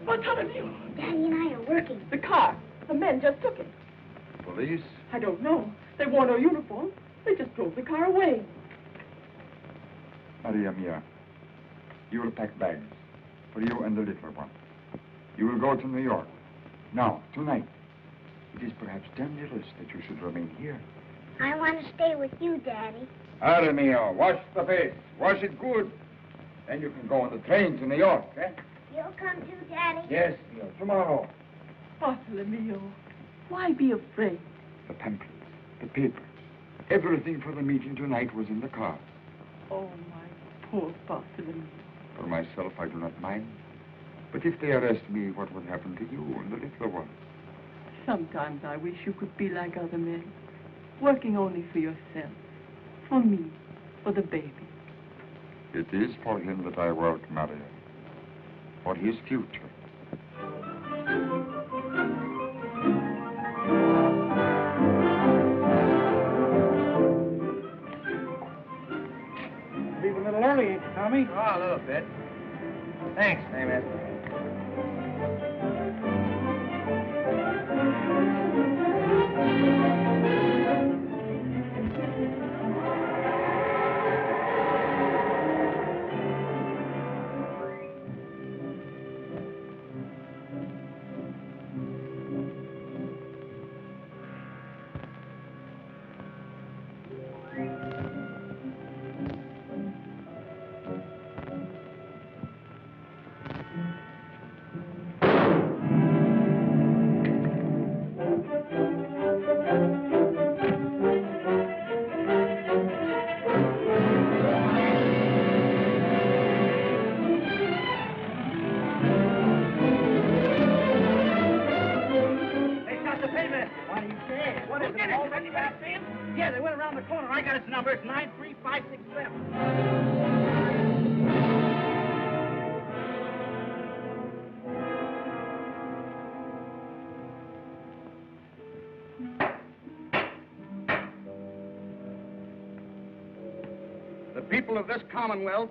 Bartholomew! Daddy and I are working. The car. The men just took it. Police? I don't know. They wore no uniform. They just drove the car away. Maria Mia, you will pack bags for you and the little one. You will go to New York. Now, tonight. It is perhaps dangerous that you should remain here. I want to stay with you, Daddy. Maria Mia, wash the face. Wash it good. Then you can go on the train to New York, eh? You'll come too, Daddy? Yes, Mia, tomorrow. Bartholomew, why be afraid? The pamphlets, the papers, everything for the meeting tonight was in the car. Oh, my poor Bartholomew. For myself, I do not mind. But if they arrest me, what would happen to you and the little one? Sometimes I wish you could be like other men, working only for yourself, for me, for the baby. It is for him that I work, Maria, for his future. Leave a little early, ain't you, Tommy? Oh, a little bit. Thanks, Paymaster. Yeah, they went around the corner. I got its number. It's 93567. The people of this Commonwealth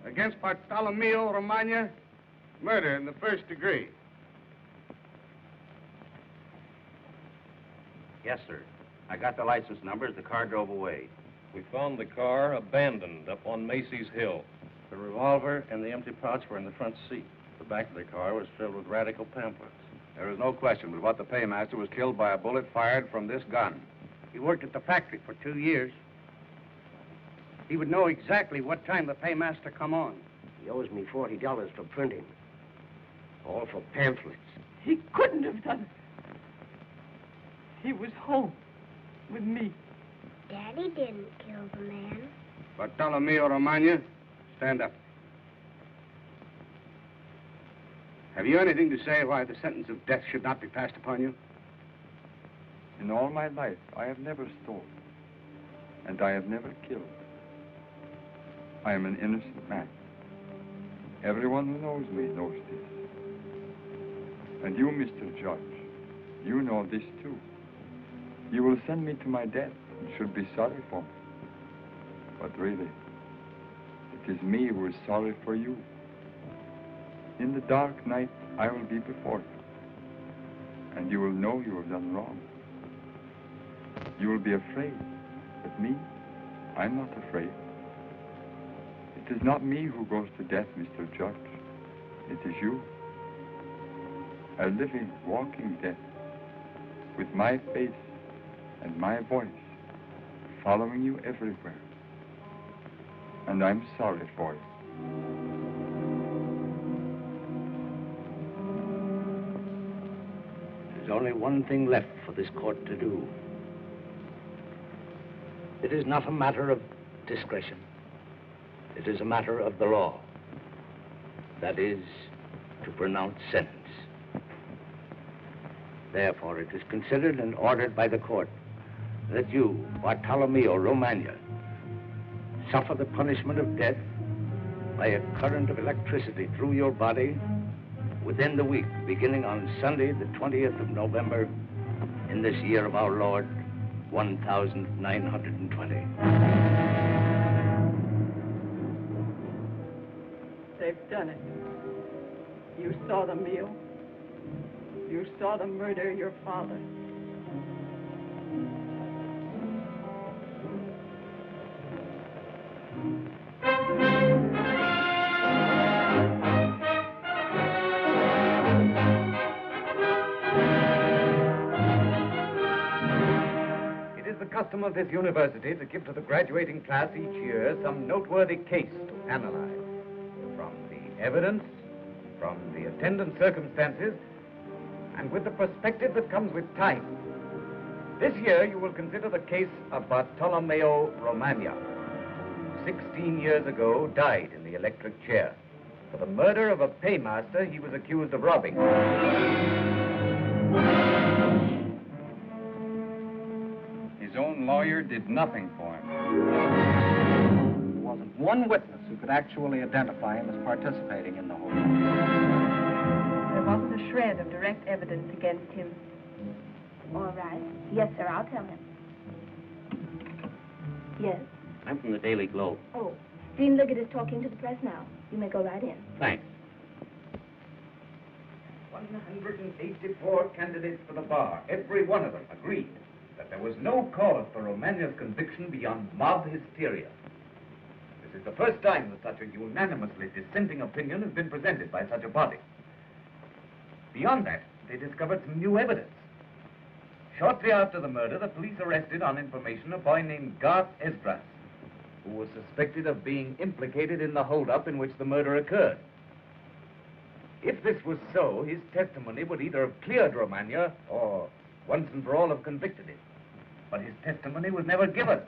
against Bartolomeo Romagna, murder in the first degree. Yes, sir. I got the license numbers. The car drove away. We found the car abandoned up on Macy's Hill. The revolver and the empty pouch were in the front seat. The back of the car was filled with radical pamphlets. There is no question but what the paymaster was killed by a bullet fired from this gun. He worked at the factory for 2 years. He would know exactly what time the paymaster come on. He owes me $40 for printing. All for pamphlets. He couldn't have done it. He was home with me. Daddy didn't kill the man. Bartolomeo Romagna, stand up. Have you anything to say why the sentence of death should not be passed upon you? In all my life, I have never stolen, and I have never killed. I am an innocent man. Everyone who knows me knows this. And you, Mr. Judge, you know this too. You will send me to my death and should be sorry for me. But really, it is me who is sorry for you. In the dark night, I will be before you, and you will know you have done wrong. You will be afraid, but me, I'm not afraid. It is not me who goes to death, Mr. Judge. It is you. A living, walking death, with my face and my voice following you everywhere. And I'm sorry for it. There's only one thing left for this court to do. It is not a matter of discretion. It is a matter of the law. That is, to pronounce sentence. Therefore, it is considered and ordered by the court that you, Bartolomeo Romagna, suffer the punishment of death by a current of electricity through your body within the week, beginning on Sunday, the 20th of November, in this year of our Lord, 1920. They've done it. You saw the meal. You saw them murder your father. It is the custom of this university to give to the graduating class each year some noteworthy case to analyze. From the evidence, from the attendant circumstances, and with the perspective that comes with time. This year you will consider the case of Bartolomeo Romagna, who 16 years ago died in the electric chair for the murder of a paymaster he was accused of robbing. His own lawyer did nothing for him. There wasn't one witness who could actually identify him as participating in the whole. There wasn't a shred of direct evidence against him. All right. Yes, sir, I'll tell him. Yes. I'm from the Daily Globe. Oh, Dean Liggett is talking to the press now. You may go right in. Thanks. 184 candidates for the bar, every one of them agreed that there was no cause for Romagna's conviction beyond mob hysteria. This is the first time that such a unanimously dissenting opinion has been presented by such a body. Beyond that, they discovered some new evidence. Shortly after the murder, the police arrested on information a boy named Garth Esdras, who was suspected of being implicated in the holdup in which the murder occurred. If this was so, his testimony would either have cleared Romagna or once and for all have convicted him. But his testimony was never given,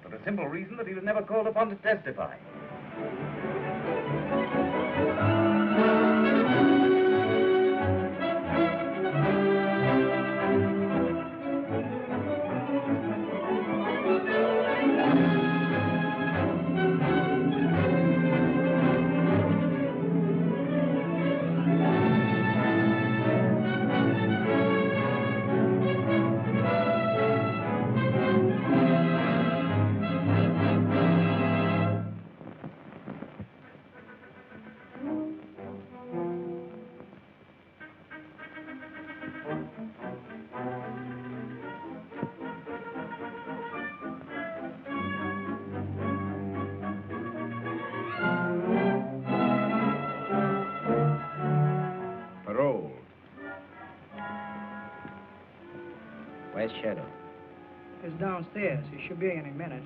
for the simple reason that he was never called upon to testify. Parole. Where's Shadow? He's downstairs. He should be any minute.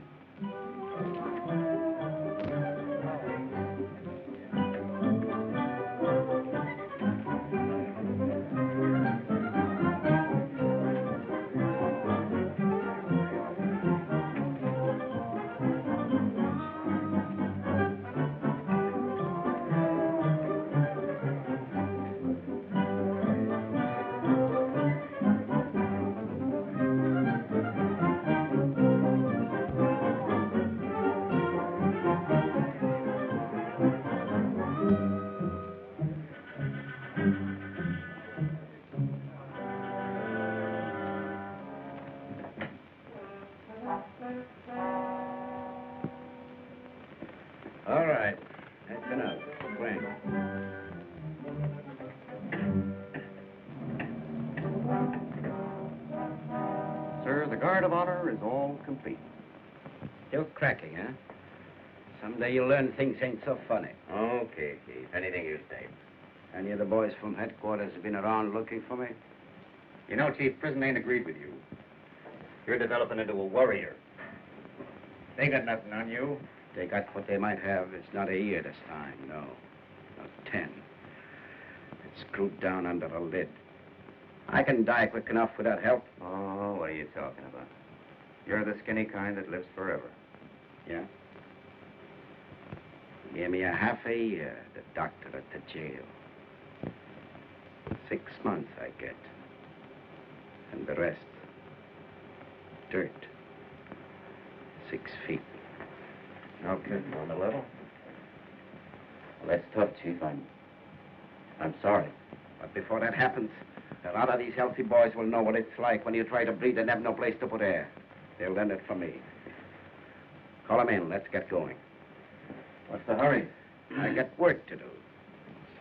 All right. That's enough. Swing. Sir, the guard of honor is all complete. Still cracking, huh? Someday you'll learn things ain't so funny. Okay, Chief. Anything you say. Any of the boys from headquarters have been around looking for me? You know, Chief, prison ain't agreed with you. You're developing into a warrior. They got nothing on you. They got what they might have. It's not a year this time, no. Not 10. It's screwed down under a lid. I can die quick enough without help. Oh, what are you talking about? You're the skinny kind that lives forever. Yeah? Give me a half a year, the doctor at the jail. 6 months I get. And the rest, dirt. 6 feet. Okay, on the level. Well, that's tough, Chief. I'm sorry. But before that happens, a lot of these healthy boys will know what it's like when you try to breathe and have no place to put air. They'll learn it from me. Call them in. Let's get going. What's the hurry? I got work to do.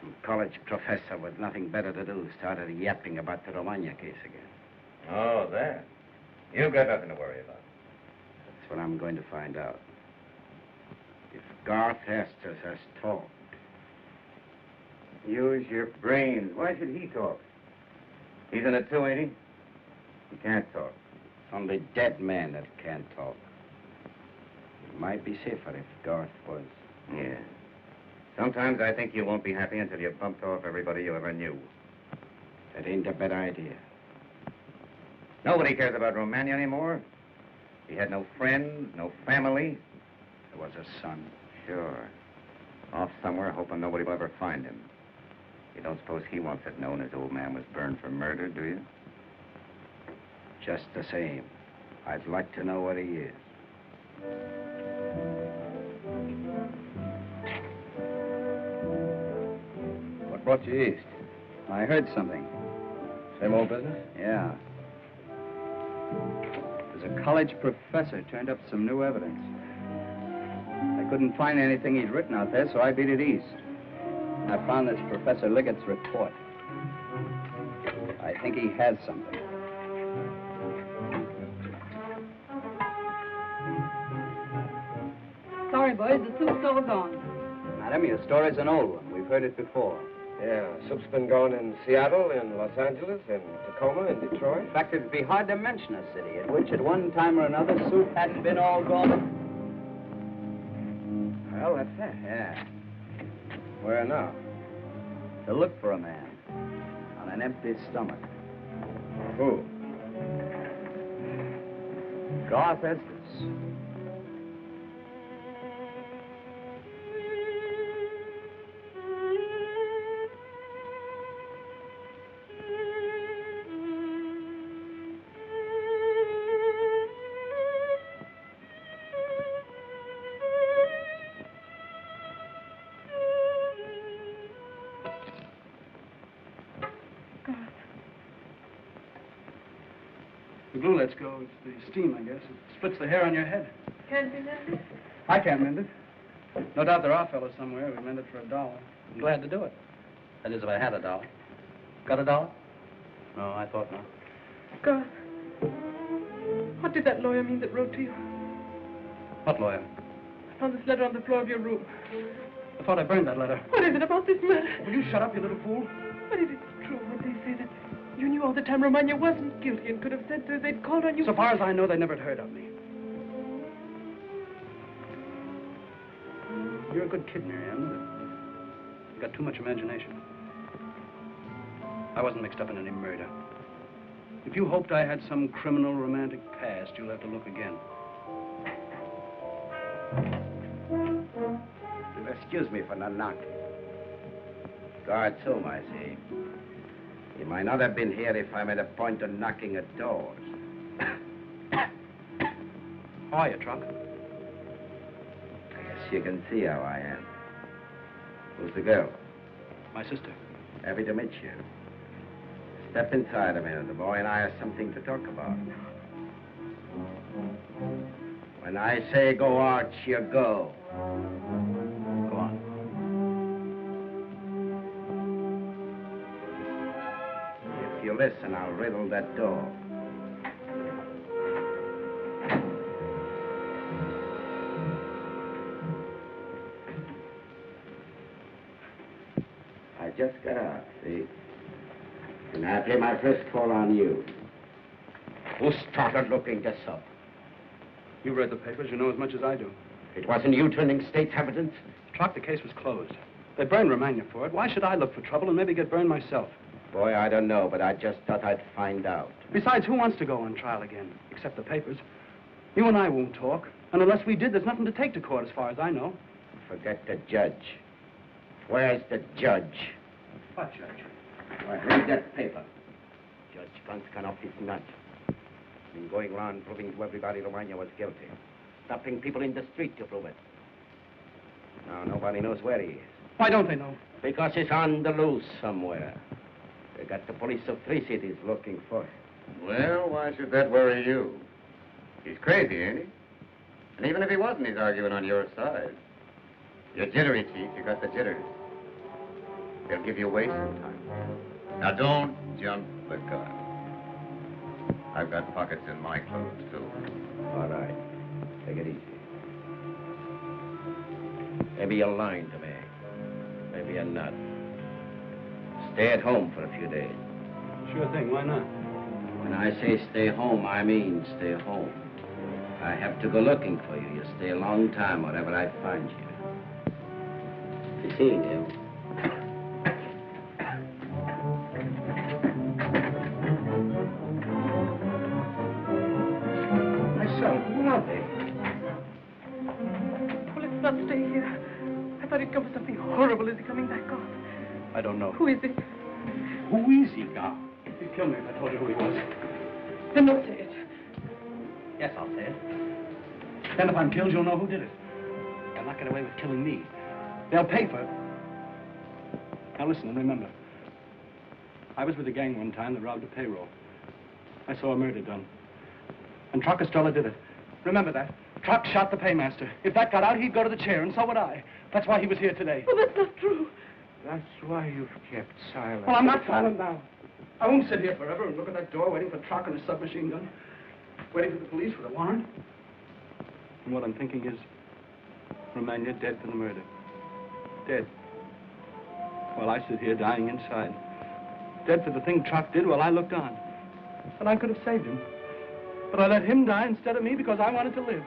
Some college professor with nothing better to do started yapping about the Romagna case again. Oh, that. You've got nothing to worry about. That's what I'm going to find out. If Garth Estes has talked. Use your brains. Why should he talk? He's in it too, ain't he? He can't talk. It's only dead men that can't talk. It might be safer if Garth was. Yeah. Sometimes I think you won't be happy until you've bumped off everybody you ever knew. That ain't a bad idea. Nobody cares about Romagna anymore. He had no friends, no family. There was a son. Sure. Off somewhere, hoping nobody will ever find him. You don't suppose he wants it known his old man was burned for murder, do you? Just the same. I'd like to know where he is. What brought you east? I heard something. Same old business? Yeah. There's a college professor turned up some new evidence. I couldn't find anything he'd written out there, so I beat it east. I found this Professor Liggett's report. I think he has something. Sorry, boys, the soup's all gone. Madam, your story's an old one. We've heard it before. Yeah, soup's been gone in Seattle, in Los Angeles, in Tacoma, in Detroit. In fact, it'd be hard to mention a city in which at one time or another soup hadn't been all gone. Well, that's it, yeah. Where now? To look for a man on an empty stomach. Who? Garth Estes. The glue lets go. It's the steam, I guess. It splits the hair on your head. Can't be mended? I can't mend it. No doubt there are fellows somewhere who'd mend it for $1. I'm glad to do it. That is, if I had $1. Got $1? No, I thought not. Garth, what did that lawyer mean that wrote to you? What lawyer? I found this letter on the floor of your room. I thought I burned that letter. What is it about this murder? Will you shut up, you little fool? But if it's true what they say that you knew all the time Romagna wasn't guilty and could have said so, they'd called on you. So far as I know, they never had heard of me. You're a good kid, Miriam, but you've got too much imagination. I wasn't mixed up in any murder. If you hoped I had some criminal romantic past, you'll have to look again. You'll excuse me for not knocking. Guard's home, I see. He might not have been here if I made a point of knocking at doors. How are you, Truck? I guess you can see how I am. Who's the girl? My sister. Happy to meet you. Step inside a minute. The boy and I have something to talk about. When I say go, Arch, you go. Go on. If you listen, I'll riddle that door. I just got out, see? And I play my first call on you. Who started looking this up? You read the papers. You know as much as I do. It wasn't you turning state's evidence? Truck, the case was closed. They burned Romagna for it. Why should I look for trouble and maybe get burned myself? Boy, I don't know, but I just thought I'd find out. Besides, who wants to go on trial again? Except the papers. You and I won't talk. And unless we did, there's nothing to take to court as far as I know. Forget the judge. Where's the judge? What judge? Why, read that paper. Judge Vanskan off his nut. Been going around proving to everybody Romagna was guilty. Stopping people in the street to prove it. Now nobody knows where he is. Why don't they know? Because he's on the loose somewhere. They got the police of 3 cities looking for him. Well, why should that worry you? He's crazy, ain't he? And even if he wasn't, he's arguing on your side. You're jittery, Chief. You got the jitters. They'll give you away sometime. Now, don't jump the gun. I've got pockets in my clothes, too. All right. Take it easy. Maybe you're lying to me. Maybe you're not. Stay at home for a few days. Sure thing, why not? When I say stay home, I mean stay home. I have to go looking for you. You stay a long time wherever I find you. Seeing you. My son, where are they? Oh, let's not stay here. I thought he'd come for something horrible. Is he coming back, God? I don't know. Who is it? Who is he now? He'd kill me if I told you who he was. Then don't say it. Yes, I'll say it. Then if I'm killed, you'll know who did it. They'll not get away with killing me. They'll pay for it. Now listen and remember. I was with a gang one time that robbed a payroll. I saw a murder done. And Truck Estrella did it. Remember that. Truck shot the paymaster. If that got out, he'd go to the chair, and so would I. That's why he was here today. Oh, that's not true. That's why you've kept silent. Well, I'm not silent now. I won't sit here forever and look at that door waiting for Truck and his submachine gun. Waiting for the police with a warrant. And what I'm thinking is, Romagna dead for the murder. Dead. While I sit here dying inside. Dead for the thing Truck did while I looked on. And I could have saved him. But I let him die instead of me because I wanted to live.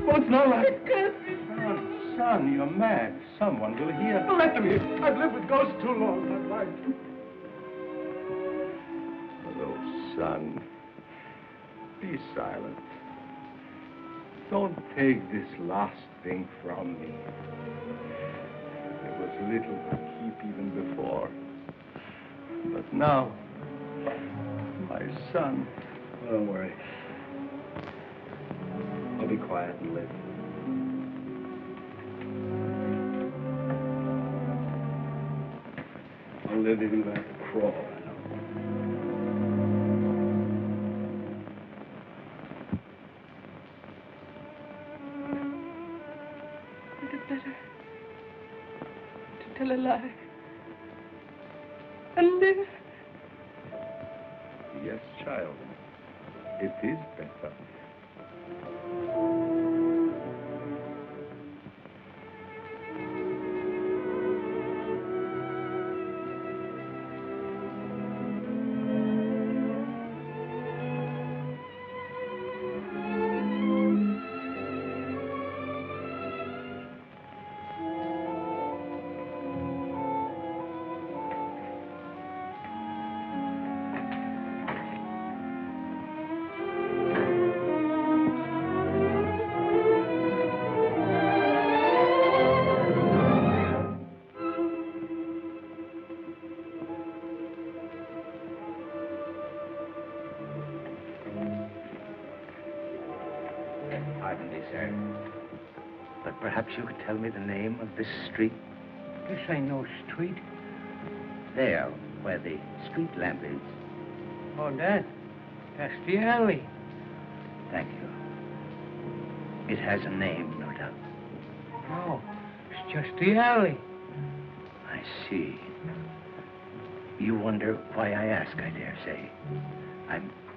Well, it's no right. It can't be. Son, you're mad. Someone will hear. Well, let them hear. I've lived with ghosts too long in my life. Oh, son. Be silent. Don't take this last thing from me. There was little to keep even before. But now, my son. Don't worry. I'll be quiet and live. I'll live even if I have to crawl, I know. Is it better to tell a lie and live? Yes, child. It is better. Pardon me, sir. But perhaps you could tell me the name of this street? This ain't no street. There, where the street lamp is. Oh, that's the alley. Thank you. It has a name, no doubt. No, it's just the alley. I see. You wonder why I ask, I dare say.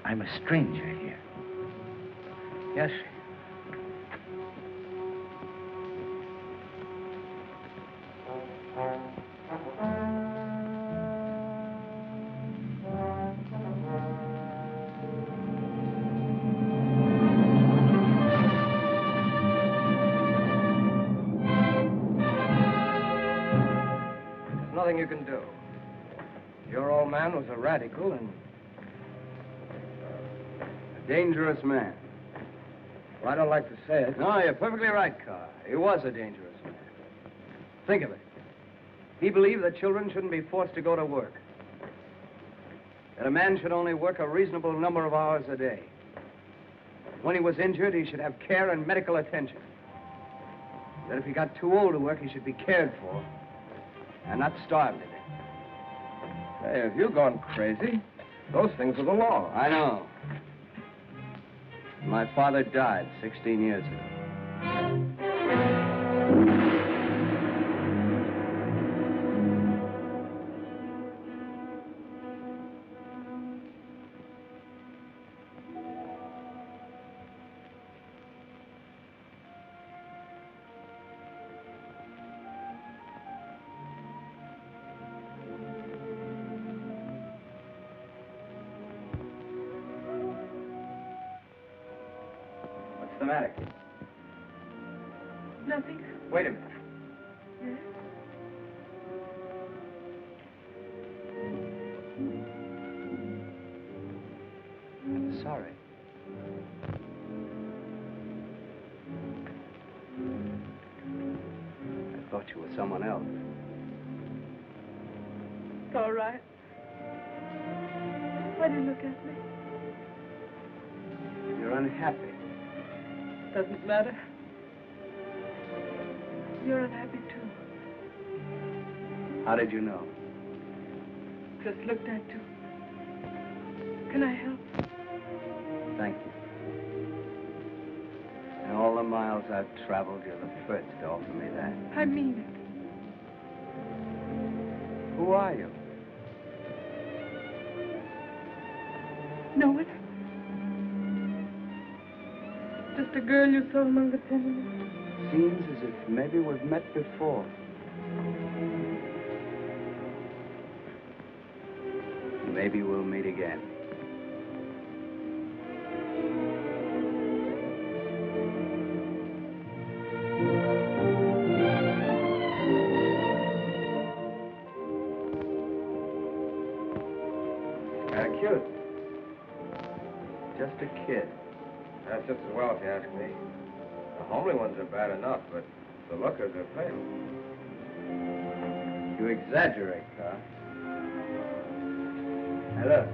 I'm a stranger here. Yes, Nothing you can do. Your old man was a radical and a dangerous man. Well, I don't like to say it. No, you're perfectly right, Carr. He was a dangerous man. Think of it. He believed that children shouldn't be forced to go to work. That a man should only work a reasonable number of hours a day. When he was injured, he should have care and medical attention. That if he got too old to work, he should be cared for and not starved to death. Hey, if you've gone crazy, those things are the law. I know. My father died 16 years ago. What's the matter? Nothing. Wait a minute. Yes? I'm sorry. I thought you were someone else. It's all right. Why do you look at me? You're unhappy. Doesn't matter. You're unhappy too. How did you know? Just looked at you. Can I help? Thank you. In all the miles I've traveled, you're the first to offer me that. I mean it. Who are you? No one? Just a girl you saw among the tenements. Seems as if maybe we've met before. Maybe we'll meet again. Kind of cute. Just a kid. That's just as well, if you ask me. The homely ones are bad enough, but the lookers are fatal. You exaggerate, Carl. Now look.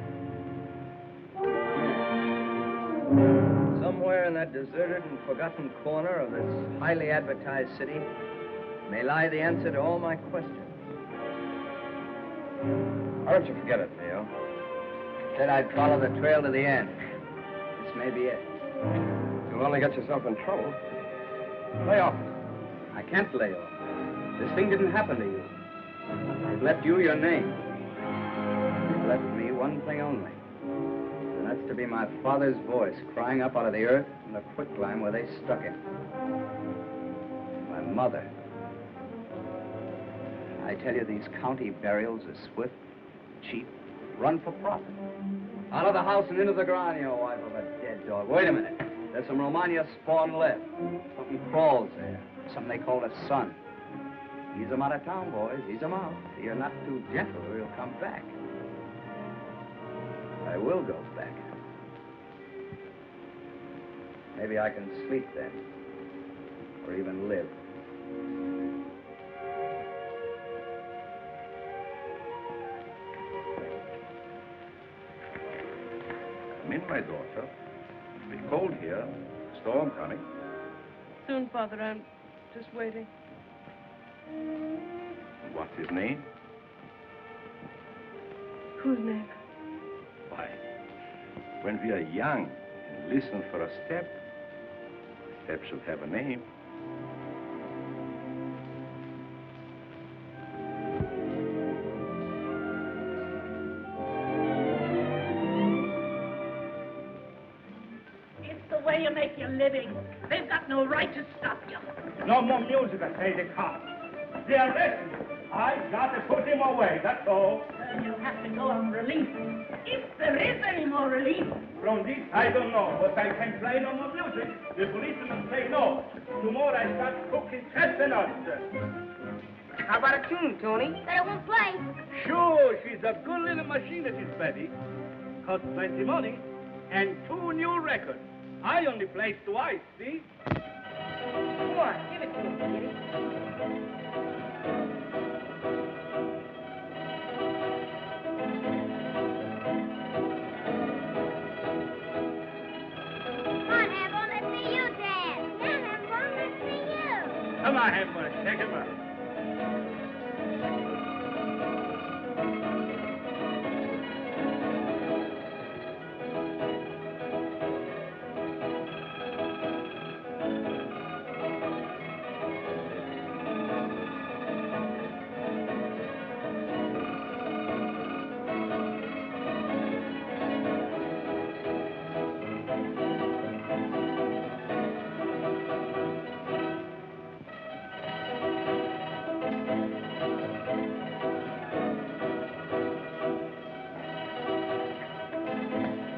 Somewhere in that deserted and forgotten corner of this highly advertised city may lie the answer to all my questions. Why don't you forget it, Leo? Said I'd follow the trail to the end. This may be it. You'll only get yourself in trouble. Lay off. I can't lay off. This thing didn't happen to you. It left you your name. It left me one thing only. And that's to be my father's voice crying up out of the earth from the quicklime where they stuck him. My mother. I tell you, these county burials are swift, cheap, run for profit. Out of the house and into the ground, you wife of a dead dog. Wait a minute. There's some Romagna spawn left. Something crawls there. Something they call a son. Ease him out of town, boys. Ease him out. You're not too gentle or he'll come back. I will go back. Maybe I can sleep then. Or even live. Come in, my daughter. It's a bit cold here. Storm coming. Soon, Father. I'm just waiting. What's his name? Whose name? Why, when we are young and listen for a step should have a name. It's the way you make your living. They've got no right to stop you. No more music, I say they can't. They arrest me. I got to put him away, that's all. You'll have to go on relief. If there is any more relief. From this, I don't know, but I can play no more music. The policemen say no. Tomorrow I start cooking chestnuts. How about a tune, Tony? But I won't play. Sure, she's a good little machine, that is Betty. Cost plenty money. And 2 new records. I only played twice, see? Come on, give it to him, Kitty. Come on, Hamburg, take him up.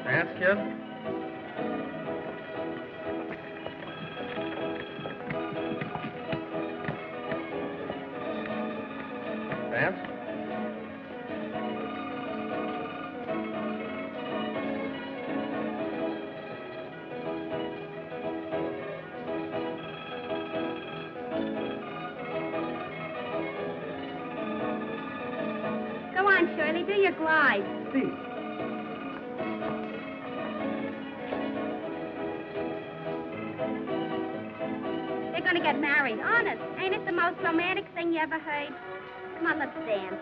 Dance, kid? Curly. Do your glide. See. They're going to get married. Honest. Ain't it the most romantic thing you ever heard? Come on, let's dance.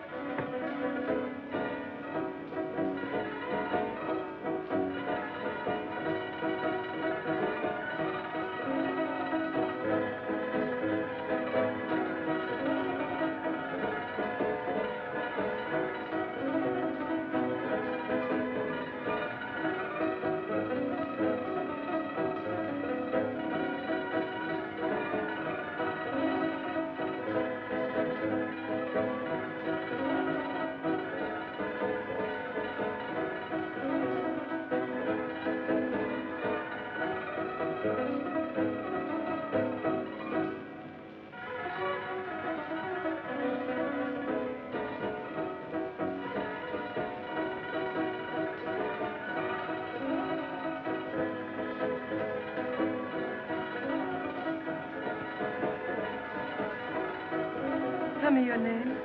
Tell me your name.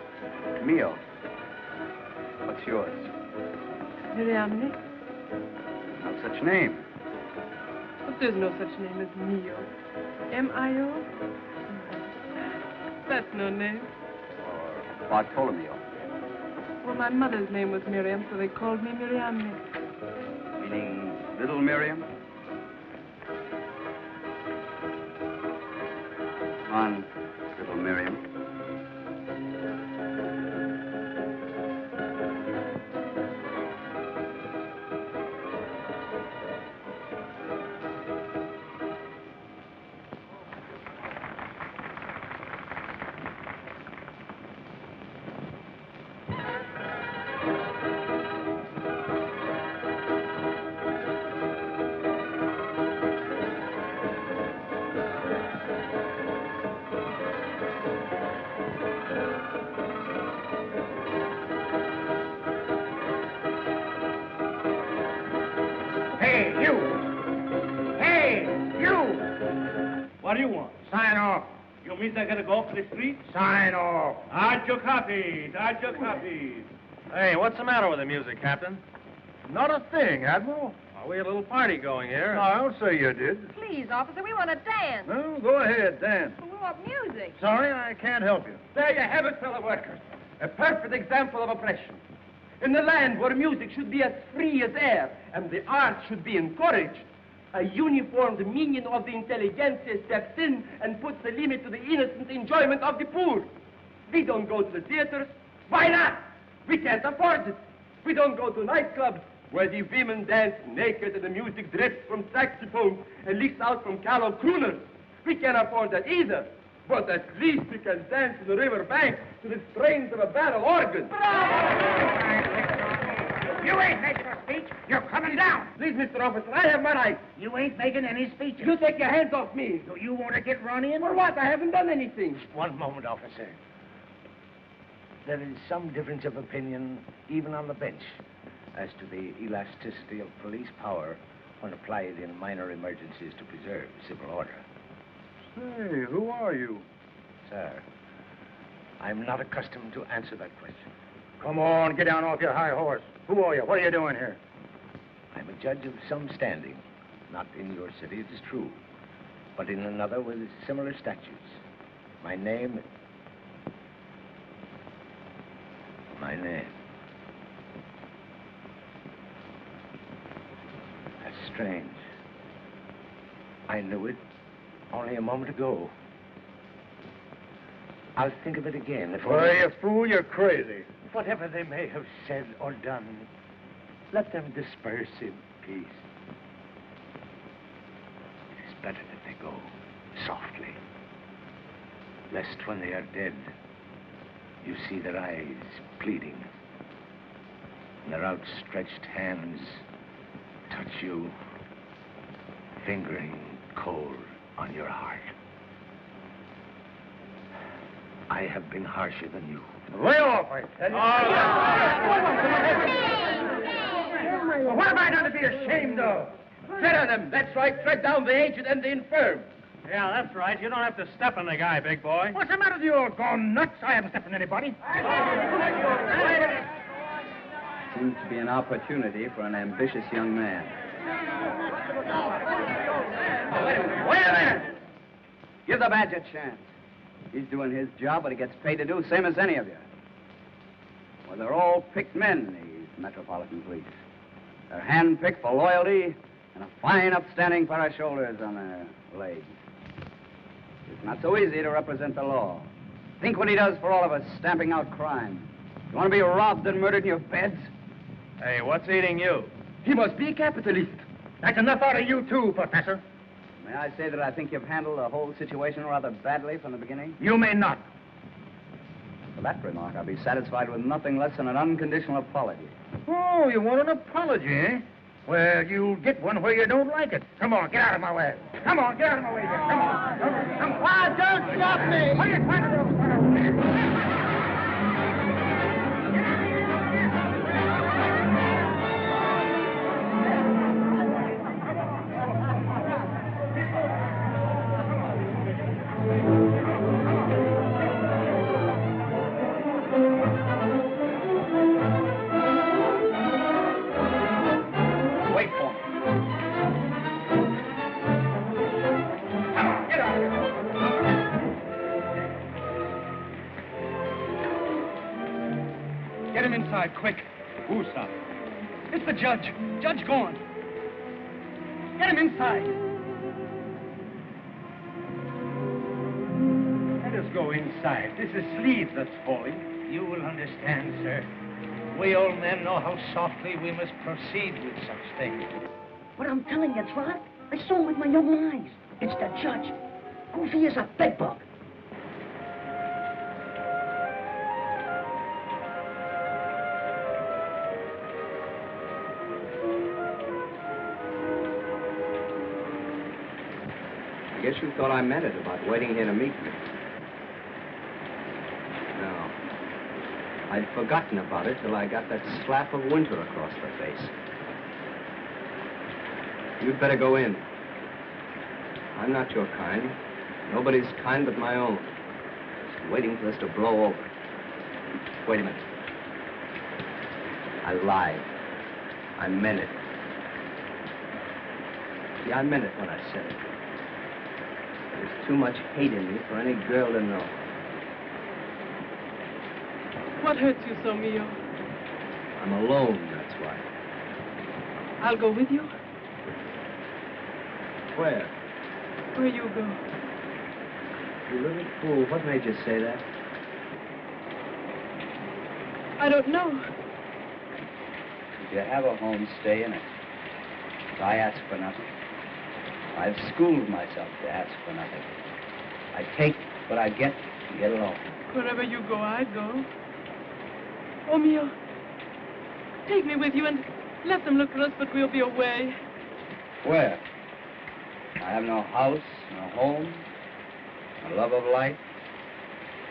Camille. What's yours? Miriamne. No such name. But there's no such name as Mio. M-I-O? That's no name. Or Bartolomeo. Well, my mother's name was Miriam, so they called me Miriamne. Meaning Little Miriam? Come on, Little Miriam. Hey, you! Hey, you! What do you want? Sign off. You mean they're gonna go off the street? Sign off. Add your copies. Add your copies. Hey, what's the matter with the music, Captain? Not a thing, Admiral. We had a little party going here. No, I don't say you did. Please, officer, we want to dance. No, go ahead, dance. We want music. Sorry, I can't help you. There you have it, fellow workers. A perfect example of oppression. In a land where music should be as free as air and the arts should be encouraged, a uniformed minion of the intelligentsia steps in and puts a limit to the innocent enjoyment of the poor. We don't go to the theaters. Why not? We can't afford it. We don't go to nightclubs where the women dance naked and the music drips from saxophones and leaks out from callow crooners. We can't afford that either. But at least we can dance in the river bank to the strains of a barrel organ. You ain't making a speech. You're coming down. Please, Mr. Officer, I have my rights. You ain't making any speeches. You take your hands off me. Do you want to get run in? For what? I haven't done anything. One moment, officer. There is some difference of opinion, even on the bench, as to the elasticity of police power when applied in minor emergencies to preserve civil order. Say, who are you? Sir, I'm not accustomed to answer that question. Come on, get down off your high horse. Who are you? What are you doing here? I'm a judge of some standing, not in your city, it is true, but in another with similar statutes. My name... That's strange. I knew it only a moment ago. I'll think of it again. Why, you fool, you're crazy. Whatever they may have said or done, let them disperse in peace. It is better that they go softly, lest when they are dead, you see their eyes pleading, and their outstretched hands touch you, fingering cold on your heart. I have been harsher than you. Lay off, I tell you. What am I going to be ashamed of? Tread on them. That's right. Tread down the aged and the infirm. Yeah, that's right. You don't have to step on the guy, big boy. What's the matter with you? All gone nuts? I haven't stepped on anybody. Seems to be an opportunity for an ambitious young man. Wait a minute! Give the badge a chance. He's doing his job, what he gets paid to do, same as any of you. Well, they're all picked men, these Metropolitan Police. They're hand-picked for loyalty and a fine, upstanding pair of shoulders on their legs. It's not so easy to represent the law. Think what he does for all of us, stamping out crime. You want to be robbed and murdered in your beds? Hey, what's eating you? He must be a capitalist. That's enough out of you, too, Professor. May I say that I think you've handled the whole situation rather badly from the beginning? You may not. For that remark, I'll be satisfied with nothing less than an unconditional apology. Oh, you want an apology, eh? Well, you'll get one where you don't like it. Come on, get out of my way. Come on, get out of my way. Come on. Come on. Ah, don't stop me! What are you trying to do? Get him inside, quick. Who's that? It's the judge. Judge gone. Get him inside. Let us go inside. This is sleep that's falling. You will understand, sir. We old men know how softly we must proceed with such things. What I'm telling you, Trot, I saw him with my own eyes. It's the judge. Goofy is a bedbug. I guess you thought I meant it about waiting here to meet me. No. I'd forgotten about it till I got that slap of winter across the face. You'd better go in. I'm not your kind. Nobody's kind but my own. Just waiting for this to blow over. Wait a minute. I lied. I meant it. See, I meant it when I said it. There's too much hate in me for any girl to know. What hurts you so, Mio? I'm alone, that's why. I'll go with you. Where? Where you go. You little fool. What made you say that? I don't know. Did you have a homestay in it? Did I ask for nothing? I've schooled myself to ask for nothing. I take what I get and get along. Wherever you go, I go. Oh, Mio, take me with you and let them look for us, but we'll be away. Where? I have no house, no home, no love of life,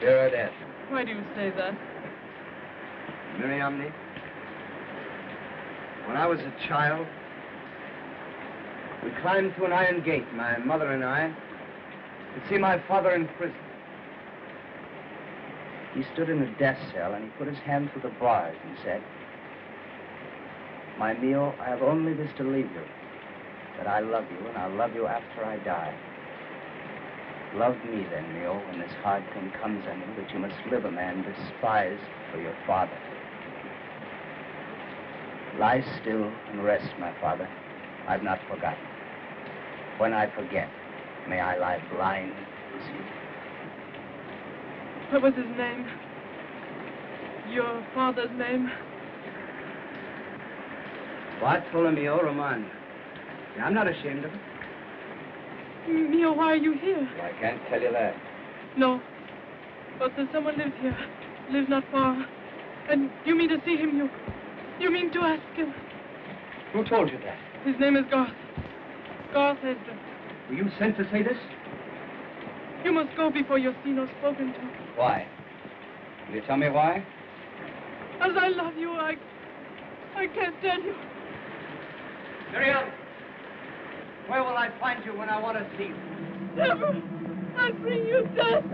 fear of death. Why do you say that? Miriamne, when I was a child, we climbed to an iron gate, my mother and I, to see my father in prison. He stood in a death cell and he put his hand through the bars and said, "My Mio, I have only this to leave you, that I love you and I'll love you after I die. Love me then, Mio, when this hard thing comes on you that you must live a man despised for your father. Lie still and rest, my father. I've not forgotten. When I forget, may I lie blind as you." What was his name? Your father's name? Bartolomeo Romano. Yeah, I'm not ashamed of it. Mio, why are you here? I can't tell you that. No. But there's someone lives here. Lives not far. And you mean to see him? You mean to ask him? Who told you that? His name is Garth. Garth Heston. Were you sent to say this? You must go before you're seen or spoken to. Why? Will you tell me why? As I love you, I can't tell you. Miriam! Where will I find you when I want to see you? Never! I'll bring you death!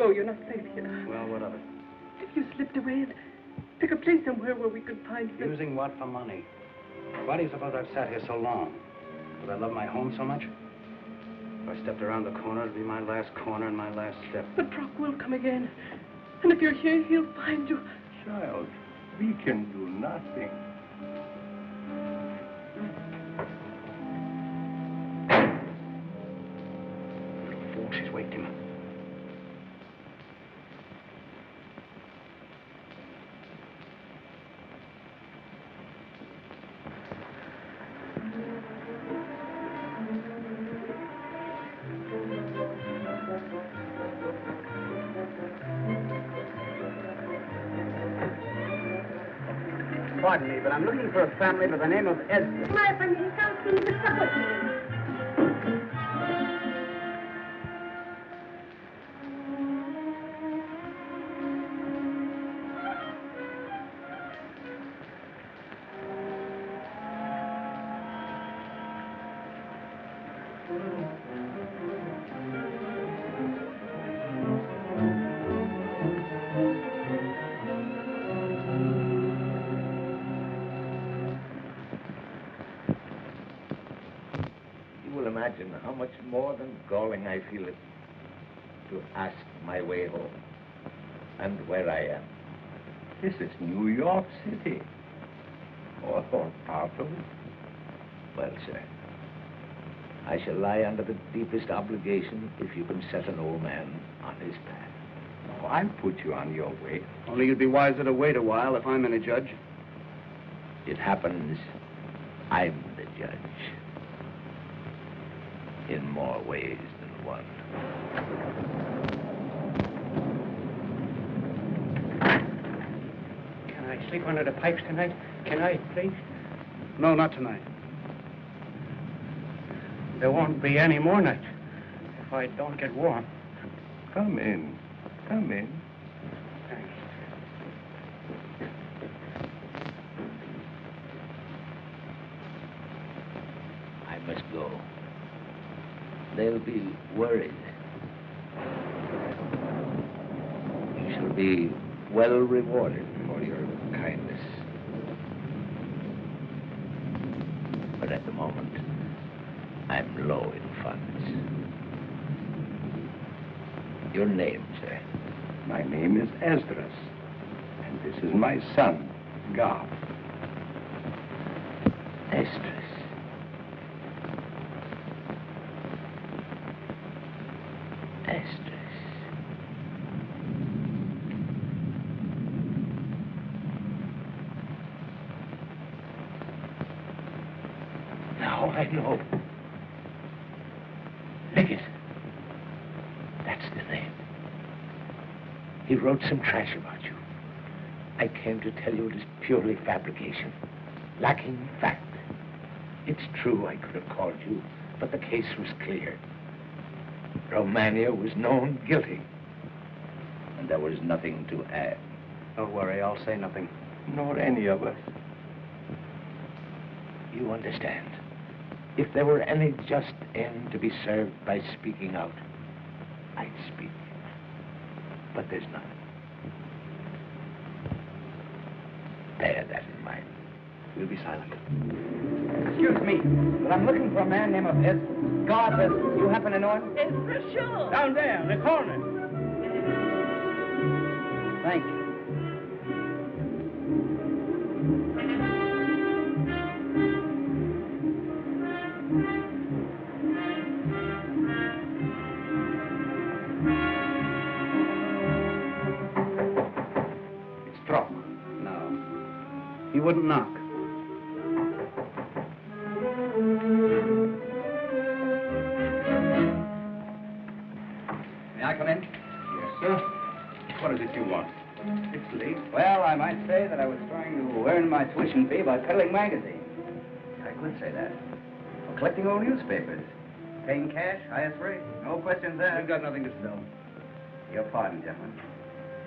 go. You're not safe here. Well, what of it? If you slipped away and pick a place somewhere where we could find you. Using what for money? Why do you suppose I've sat here so long? Because I love my home so much? If I stepped around the corner, it'd be my last corner and my last step. But Brock will come again. And if you're here, he'll find you. Child, we can do nothing. Little fool, she's waked him. Pardon me, but I'm looking for a family by the name of Esmond. My family comes from the supper. Imagine how much more than galling I feel it to ask my way home and where I am. This is New York City. Or part of it. Well, sir, I shall lie under the deepest obligation if you can set an old man on his path. Oh, I'll put you on your way. Only you'd be wiser to wait a while if I'm any judge. It happens I'm the judge. In more ways than one. Can I sleep under the pipes tonight? Can I, please? No, not tonight. There won't be any more nights if I don't get warm. Come in. Come in. Thanks. I must go. They'll be worried. You shall be well rewarded for your kindness. But at the moment, I'm low in funds. Your name, sir? My name is Esdras, and this is my son, Gav. Esdras. Now I know. Liggett. That's the name. He wrote some trash about you. I came to tell you it is purely fabrication, lacking fact. It's true I could have called you, but the case was clear. Romania was known guilty, and there was nothing to add. Don't worry, I'll say nothing. Nor any of us. You understand. If there were any just end to be served by speaking out, I'd speak. But there's none. Bear that in mind. We'll be silent. Excuse me, but I'm looking for a man named Esmond. God, you happen to know him? Esdras, sure. Down there, in the corner. Thank you. It's Trock. No. He wouldn't knock. May I come in? Yes, sir. What is it you want? It's late. Well, I might say that I was trying to earn my tuition fee by peddling magazines. I could say that. Or collecting old newspapers. Paying cash, highest rate. No questions asked. We've got nothing to sell. Your pardon, gentlemen.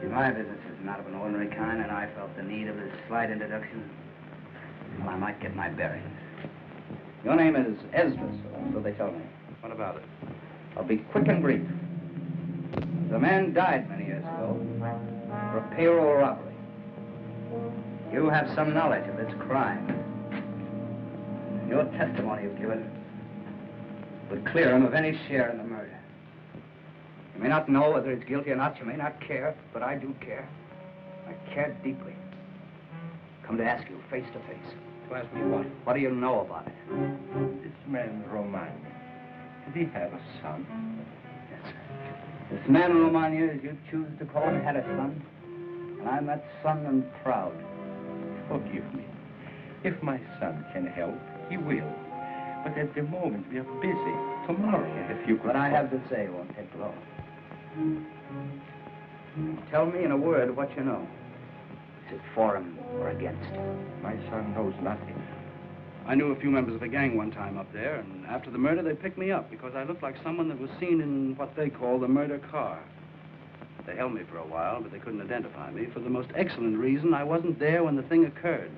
See, my business is not of an ordinary kind, and I felt the need of this slight introduction. Well, I might get my bearings. Your name is Esdras, so they tell me. What about it? I'll be quick and brief. The man died many years ago for a payroll robbery. You have some knowledge of this crime. Your testimony you've given would clear him of any share in the murder. You may not know whether he's guilty or not. You may not care, but I do care. I care deeply. Come to ask you face to face. To ask me what? What do you know about it? This man, Romagna, did he have a son? Yes, sir. This man, Romagna, as you choose to call him, had a son. And I'm that son and proud. Forgive me. If my son can help, he will. But at the moment, we are busy. Tomorrow, if you could... What I have to say won't take long. Tell me in a word what you know. Is it for him or against him? My son knows nothing. I knew a few members of the gang one time up there, and after the murder, they picked me up because I looked like someone that was seen in what they call the murder car. They held me for a while, but they couldn't identify me for the most excellent reason: I wasn't there when the thing occurred.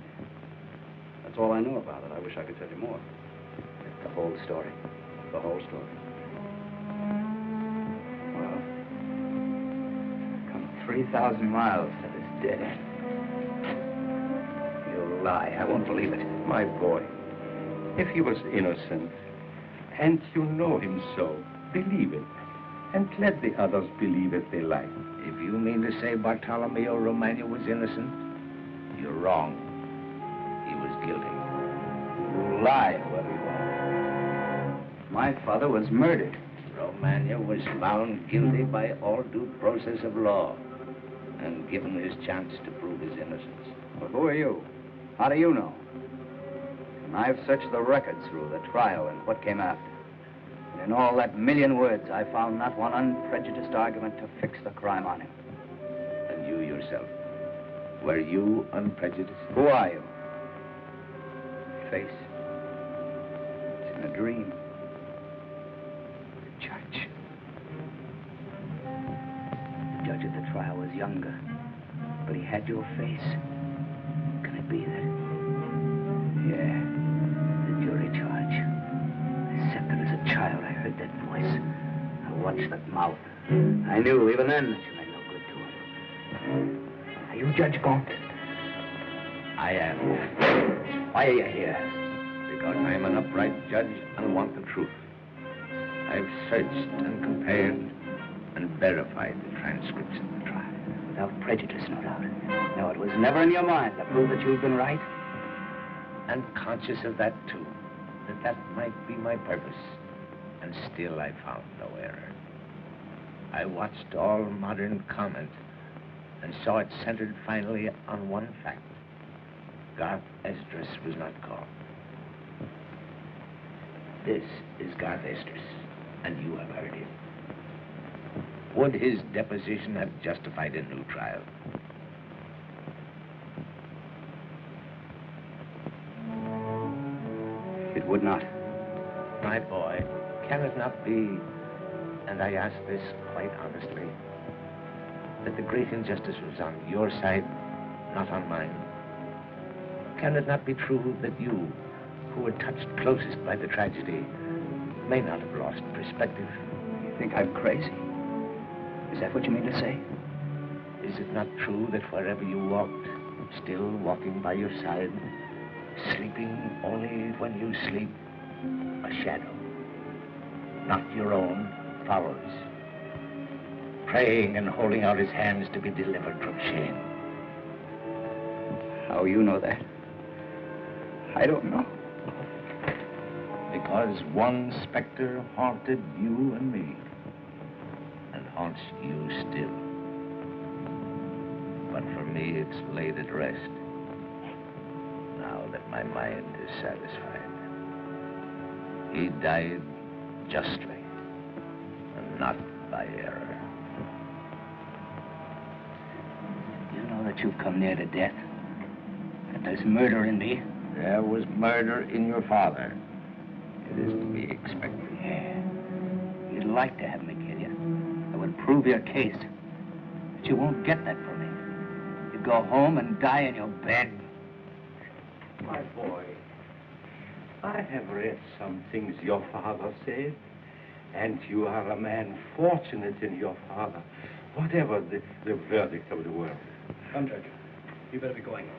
That's all I know about it. I wish I could tell you more. The whole story. The whole story. Well, come 3,000 miles to this dead end. You lie. I won't believe it. My boy, if he was innocent, and you know him so, believe it. And let the others believe if they like. If you mean to say Bartolomeo Romagna was innocent, you're wrong. He was guilty. You lie, whoever you are. My father was murdered. Romagna was found guilty by all due process of law and given his chance to prove his innocence. Well, who are you? How do you know? And I've searched the records through the trial and what came after. And in all that million words, I found not one unprejudiced argument to fix the crime on him. And you yourself, were you unprejudiced? Who are you? Face. It's in a dream. The judge. The judge at the trial was younger, but he had your face. Can it be that? Yeah, the jury charge. I said that as a child, I heard that voice. I watched that mouth. I knew even then that you meant no good to him. Are you Judge Gaunt? I am. Why are you here? Because I am an upright judge and want the truth. I've searched and compared and verified the transcripts of the trial. Without prejudice, no doubt. No, it was never in your mind to prove that you've been right. And conscious of that, too, that might be my purpose. And still I found no error. I watched all modern comment and saw it centered finally on one fact. Garth Esdras was not caught. This is Garth Esdras, and you have heard him. Would his deposition have justified a new trial? It would not. My boy, can it not be, and I ask this quite honestly, that the great injustice was on your side, not on mine? Can it not be true that you, who were touched closest by the tragedy, may not have lost perspective? You think I'm crazy? Is that what you mean to say? Is it not true that wherever you walked, still walking by your side, sleeping only when you sleep, a shadow, not your own, follows, praying and holding out his hands to be delivered from shame? How you know that? I don't know. Because one specter haunted you and me, and haunts you still. But for me, it's laid at rest, now that my mind is satisfied. He died justly, and not by error. You know that you've come near to death, that there's murder in me. There was murder in your father. It is to be expected. Yeah. You'd like to have me kill you. That would prove your case. But you won't get that from me. You go home and die in your bed. My boy, I have read some things your father said, And you are a man fortunate in your father, whatever the verdict of the world. Come, Judge. You better be going.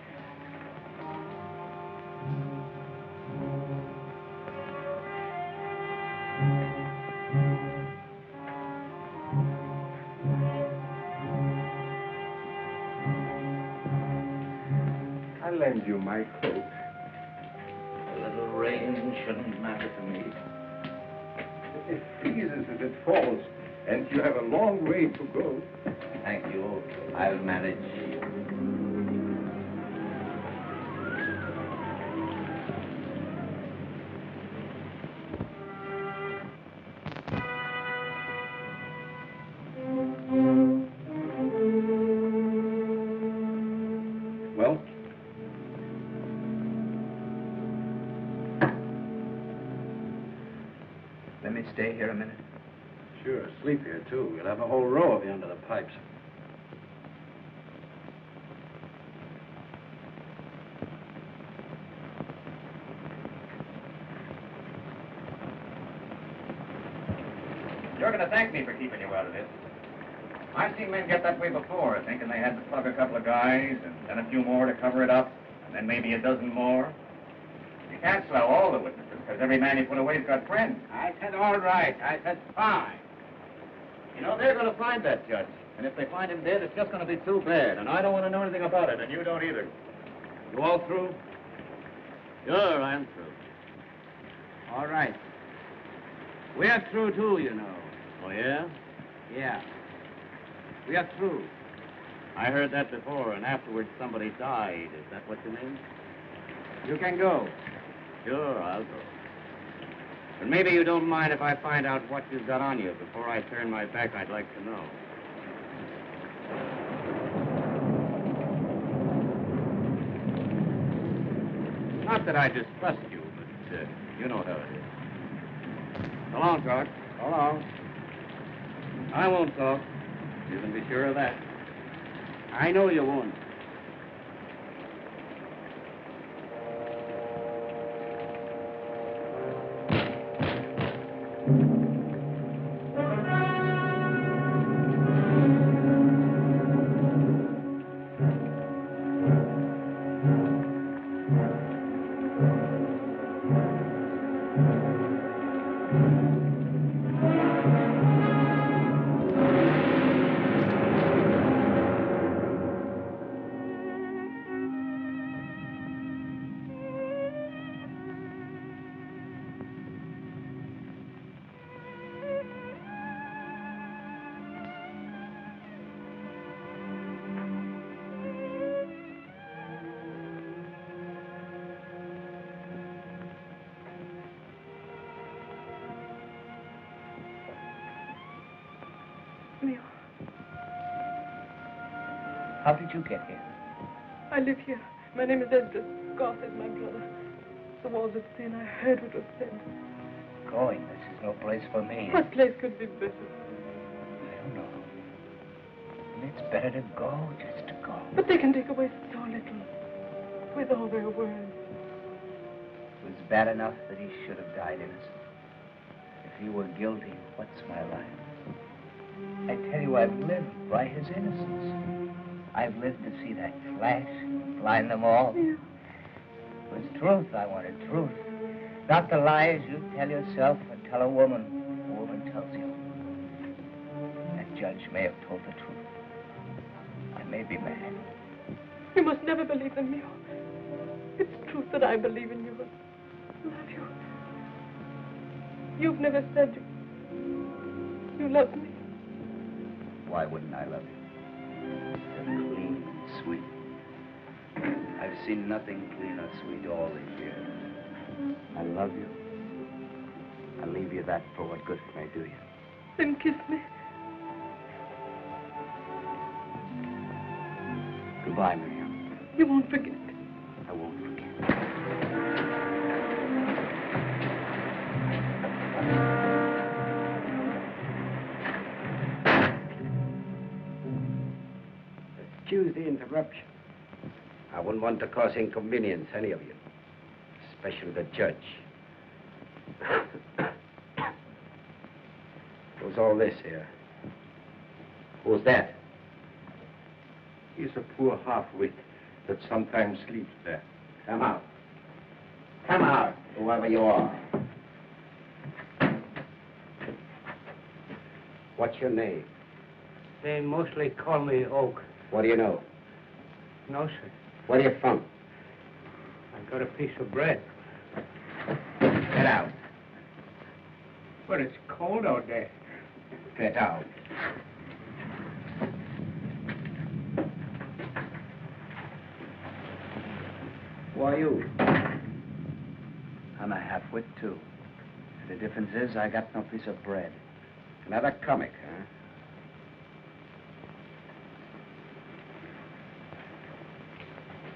I'll lend you my coat. A little rain shouldn't matter to me. It freezes as it falls, and you have a long way to go. Thank you. I'll manage. Well? Let me stay here a minute. Sure, sleep here, too. We'll have a whole row of you under the pipes. You're going to thank me for keeping you out of this. I've seen men get that way before, thinking they had to plug a couple of guys and then a few more to cover it up, and then maybe a dozen more. You can't swell all the witnesses, because every man you put away's got friends. I said all right. I said fine. You know, they're going to find that judge. And if they find him dead, it's just going to be too bad. And I don't want to know anything about it, and you don't either. You all through? Sure, I'm through. All right. We're through, too, you know. Oh, yeah? Yeah. We are through. I heard that before, and afterwards somebody died. Is that what you mean? You can go. Sure, I'll go. But maybe you don't mind if I find out what you've got on you. Before I turn my back, I'd like to know. Not that I distrust you, but you know how it is. So long, Clark. So long. I won't talk. You can be sure of that. I know you won't. Leo, How did you get here? I live here. My name is Edgar. Garth is my brother. The walls are thin. I heard what was said. Going. This is no place for me. What place could be better? I don't know. And it's better to go, just to go. But they can take away so little. With all their words. It was bad enough that he should have died innocent. If he were guilty, what's my life? I tell you, I've lived by his innocence. I've lived to see that flash and blind them all. Yeah. It was truth I wanted, truth. Not the lies you tell yourself or tell a woman tells you. That judge may have told the truth. I may be mad. You must never believe them, Leo. It's truth that I believe in you. Love you. You've never said you love me. Why wouldn't I love you? You're clean and sweet. I've seen nothing clean or sweet all these years. I love you. I'll leave you that for what good it may do you. Then kiss me. Goodbye, Miriam. You won't forget. I won't forget. Excuse the interruption. I wouldn't want to cause inconvenience, any of you. Especially the judge. Who's all this here? Who's that? He's a poor half-wit that sometimes sleeps there. Come out. Come out, whoever you are. What's your name? They mostly call me Oak. What do you know? No, sir. Where are you from? I got a piece of bread. Get out. But it's cold out there. Get out. Who are you? I'm a half-wit, too. The difference is I got no piece of bread. Another comic, huh?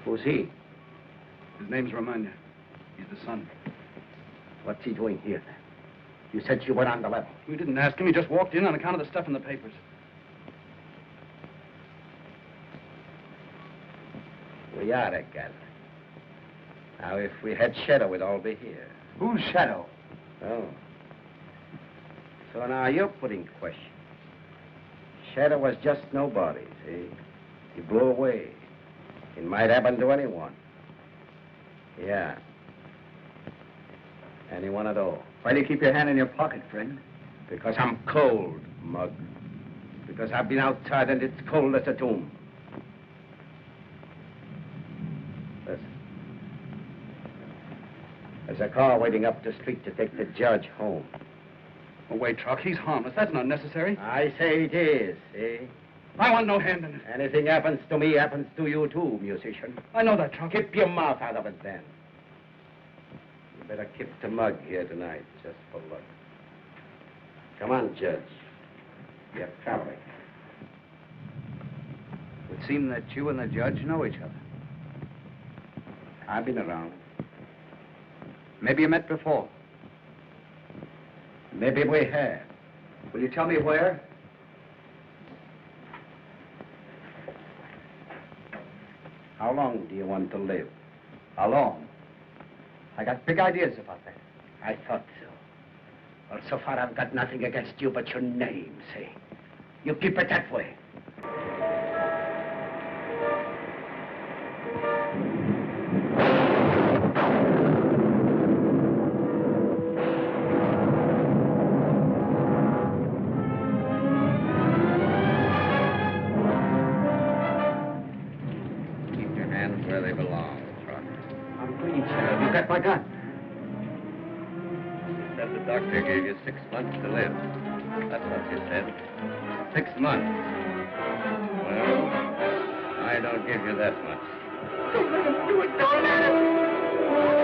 Who's he? His name's Romagna. He's the son. What's he doing here, then? You said you went on the level. We didn't ask him. He just walked in on account of the stuff in the papers. We are together. Now, if we had Shadow, we'd all be here. Who's Shadow? Oh. So now you're putting question. Shadow was just nobody, see? He blew away. It might happen to anyone. Yeah. Anyone at all. Why do you keep your hand in your pocket, friend? Because I'm cold, mug. Because I've been outside and it's cold as a tomb. Listen. There's a car waiting up the street to take the judge home. Oh, wait, Truck. He's harmless. That's not necessary. I say it is, see? I want no hand in it. Anything happens to me happens to you too, musician. I know that, Truck. Keep your mouth out of it, then. You better keep the mug here tonight, just for luck. Come on, Judge. You're traveling. It would seem that you and the judge know each other. I've been around. Maybe you met before. Maybe we have. Will you tell me where? How long do you want to live? How long? I got big ideas about that. I thought so. Well, so far I've got nothing against you but your name, see? You keep it that way. Where they belong, Truck. I'm clean, Shadow. You got my gun. You said the doctor gave you 6 months to live. That's what you said. 6 months. Well, I don't give you that much. Don't let him do it! Don't let him!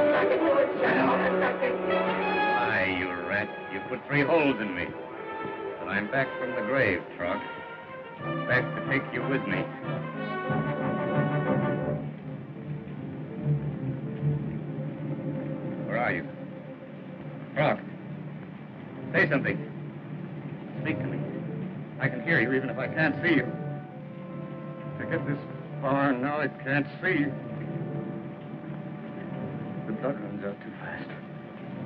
Let him do it, Shadow! Let him! Why, you rat. You put 3 holes in me. But I'm back from the grave, Truck. Back to take you with me. Where are you? Frog, say something. Speak to me. I can hear you even if I can't see you. To get this far now, I can't see. The blood runs out too fast.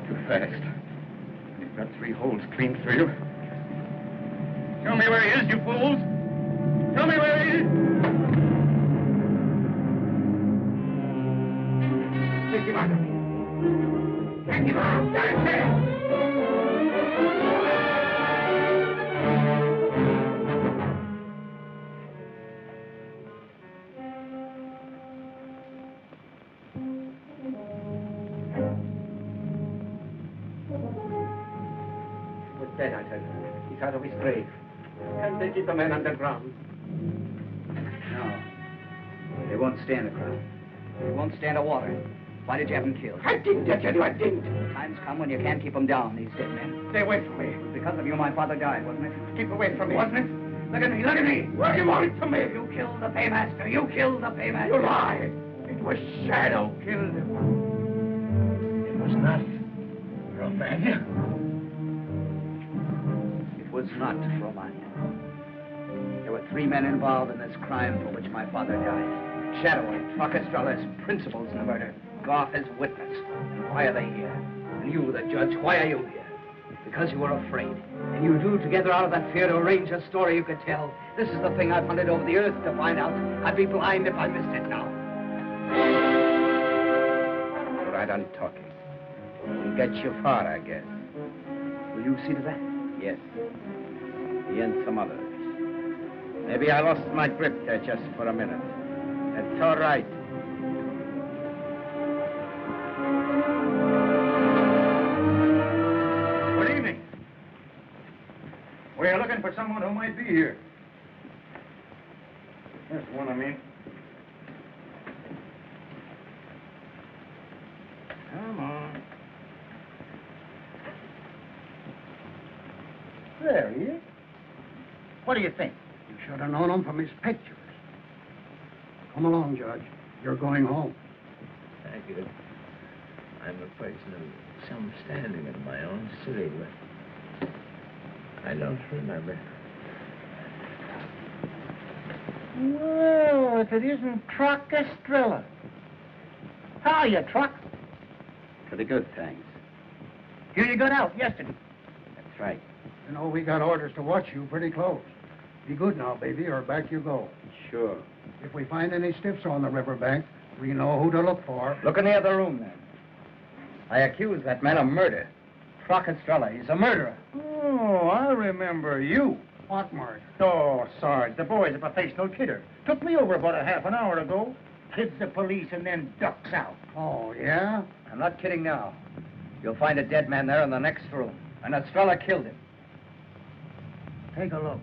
Too fast. And you've got 3 holes clean through you. Show me where he is, you fools! Show me where he is! Take him out of me. Take him out! That's it! He was dead, I tell you. He's out of his grave. Can't they keep the man underground? No. They won't stand the crowd. They won't stand the water. Why did you have him killed? I didn't, I tell you, I didn't. Time's come when you can't keep them down, these dead men. Stay away from me. It was because of you my father died, wasn't it? Keep away from me. Wasn't it? Look at me, look at me! What do you want from me? You killed the paymaster. You killed the paymaster. You lie. It was Shadow killed him. It was not Romagna. It was not Romagna. There were 3 men involved in this crime for which my father died. Shadow and Truck Estrella as principals in the murder. Goff as witness. And why are they here? And you, the judge, why are you here? Because you were afraid. And you drew together out of that fear to arrange a story you could tell. This is the thing I've hunted over the earth to find out. I'd be blind if I missed it now. Right on talking. We'll get you far, I guess. Will you see to that? Yes. He and some others. Maybe I lost my grip there just for a minute. That's all right. Good evening. We're looking for someone who might be here. There's one, I mean. Come on. There he is. What do you think? You should have known him from his pictures. Come along, Judge. You're going home. Thank you. I'm a person of some standing in my own city, but I don't remember. Well, if it isn't Truck Estrella. How are you, Truck? Pretty good, thanks. Here you got out yesterday. That's right. You know, we got orders to watch you pretty close. Be good now, baby, or back you go. Sure. If we find any stiffs on the riverbank, we know who to look for. Look in the other room, then. I accuse that man of murder. Truck Estrella. He's a murderer. Oh, I remember you. What, Mark? Oh, Sarge, the boy's a professional kidder. Took me over about a half an hour ago. Kids the police and then ducks out. Oh, yeah? I'm not kidding now. You'll find a dead man there in the next room. And Estrella killed him. Take a look.